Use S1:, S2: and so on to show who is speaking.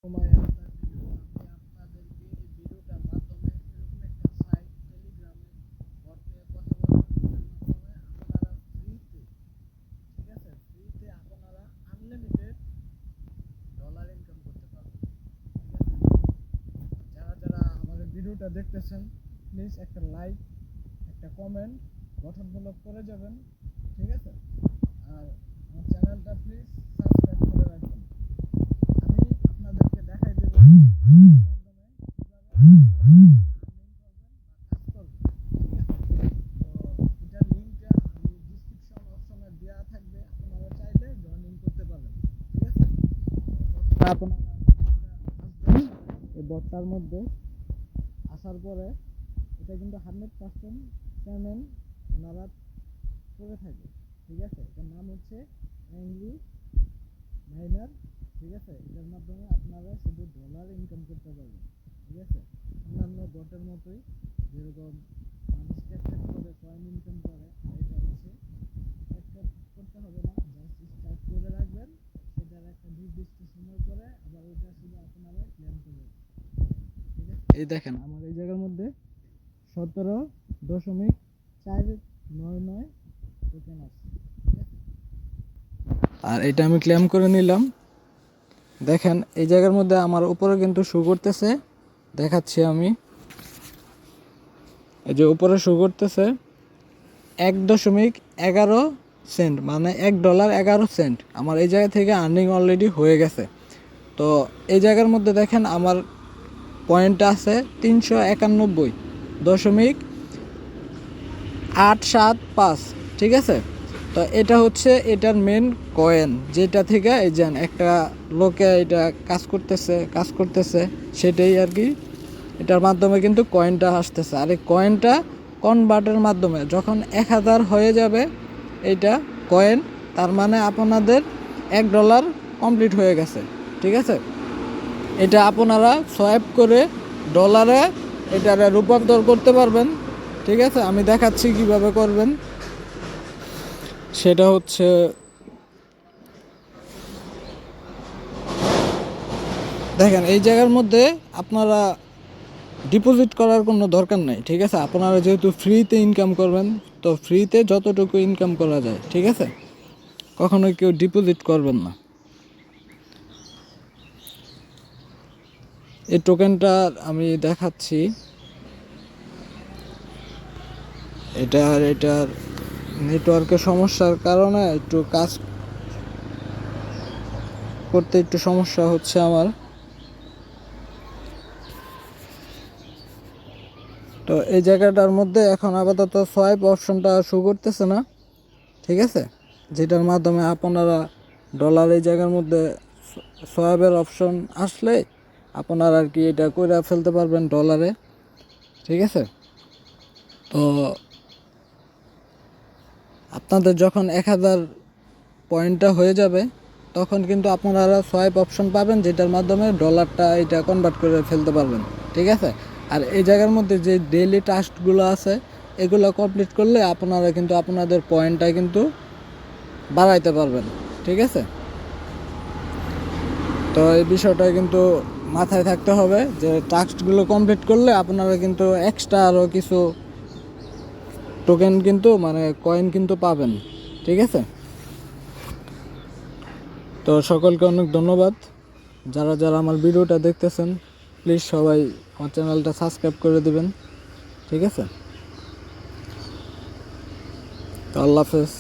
S1: সময় আপনাদেরকে এই ভিডিওটার মাধ্যমে এরকম একটা সাইট টেলিগ্রামে ভর্তি কথাবার্তার মাধ্যমে আপনারা ফ্রিতে, ঠিক আছে, ফ্রিতে আপনারা আনলিমিটেড ডলার ইনকাম করতে পারবেন। ঠিক আছে, যারা যারা আমাদের ভিডিওটা দেখতেছেন প্লিজ একটা লাইক, একটা কমেন্ট গঠনমূলক করে যাবেন। ঠিক আছে, আর আমার চ্যানেলটা প্লিজ সাবস্ক্রাইব করে রাখবেন। আমি আপনাদেরকে দেখাই দেব মাধ্যমে এটার লিঙ্কটা আমি ডিসক্রিপশন অপশনে দেওয়া থাকবে, আপনারা চাইলে জয়েন করতে পারেন। ঠিক আছে, প্রথমে আপনারা আসবেন এই বটটার মধ্যে। আসার পরে এটা কিন্তু 100% পেমেন্ট ওনারা করে থাকে। ঠিক আছে, এটার নাম হচ্ছে অ্যাংরি মাইনার। ঠিক আছে, এটার মাধ্যমে আপনারা শুধু ডলার ইনকাম করতে পারবেন। ঠিক আছে, অন্যান্য বটের মতোই যেরকম মানুষ ট্যাপ করে কয়েন ইনকাম করে, আর এটা হচ্ছে ট্যাপ করতে হবে না, জাস্ট স্টার্ট করে রাখবেন। সেটার একটা নির্দিষ্ট সময় পরে আবার ওইটা শুধু আপনারা ক্লেম করবেন। ঠিক আছে, এই দেখেন আমার এই জায়গার মধ্যে 17.499 টোকেন আছে। ঠিক আছে, আর এটা আমি ক্লেম করে নিলাম। দেখেন এই জায়গার মধ্যে আমার উপরে কিন্তু শো করতেছে, দেখাচ্ছি আমি, এই যে উপরে শো করতেছে 1.11 সেন্ট, মানে $1.11 আমার এই জায়গা থেকে আর্নিং অলরেডি হয়ে গেছে। তো এই জায়গার মধ্যে দেখেন আমার পয়েন্ট আছে 391.875। ঠিক আছে, তো এটা হচ্ছে এটার মেন কয়েন, যেটা থেকে এই যে একটা লোকে এটা কাজ করতেছে সেটাই আর কি। এটার মাধ্যমে কিন্তু কয়েনটা আসতেছে, আর এই কয়েনটা কনভার্টের মাধ্যমে যখন 1000 হয়ে যাবে এইটা কয়েন, তার মানে আপনাদের $1 কমপ্লিট হয়ে গেছে। ঠিক আছে, এটা আপনারা সোয়াইপ করে ডলারে এটারে রূপান্তর করতে পারবেন। ঠিক আছে, আমি দেখাচ্ছি কিভাবে করবেন। সেটা হচ্ছে দেখেন এই জায়গার মধ্যে আপনারা ডিপোজিট করার কোনো দরকার নাই। ঠিক আছে, আপনারা যেহেতু ফ্রিতে ইনকাম করবেন, তো ফ্রিতে যতটুকু ইনকাম করা যায়, ঠিক আছে, কখনোই কেউ ডিপোজিট করবেন না। এই টোকেনটা আমি দেখাচ্ছি, এটার নেটওয়ার্কের সমস্যার কারণে একটু কাজ করতে একটু সমস্যা হচ্ছে আমার। তো এই জায়গাটার মধ্যে এখন আপাতত সোয়াইপ অপশনটা শো করতেছে না। ঠিক আছে, যেটার মাধ্যমে আপনারা ডলার এই জায়গার মধ্যে সোয়াইপের অপশন আসলে আপনারা আর কি এটা করে ফেলতে পারবেন ডলারে। ঠিক আছে, তো আপনাদের যখন 1000 পয়েন্টটা হয়ে যাবে তখন কিন্তু আপনারা সোয়াইপ অপশন পাবেন, যেটার মাধ্যমে ডলারটা এটা কনভার্ট করে ফেলতে পারবেন। ঠিক আছে, আর এই জায়গার মধ্যে যে ডেইলি টাস্কগুলো আছে এগুলো কমপ্লিট করলে আপনারা কিন্তু আপনাদের পয়েন্টটা কিন্তু বাড়াইতে পারবেন। ঠিক আছে, তো এই বিষয়টা কিন্তু মাথায় থাকতে হবে যে টাস্কগুলো কমপ্লিট করলে আপনারা কিন্তু এক্সট্রা আরও কিছু টোকেন কিন্তু মানে কয়েন কিন্তু পাবেন। ঠিক আছে, তো সকলকে অনেক ধন্যবাদ। যারা যারা আমার ভিডিওটা দেখতেছেন প্লিজ সবাই আমার চ্যানেলটা সাবস্ক্রাইব করে দিবেন। ঠিক আছে, তো আল্লাহ হাফেজ।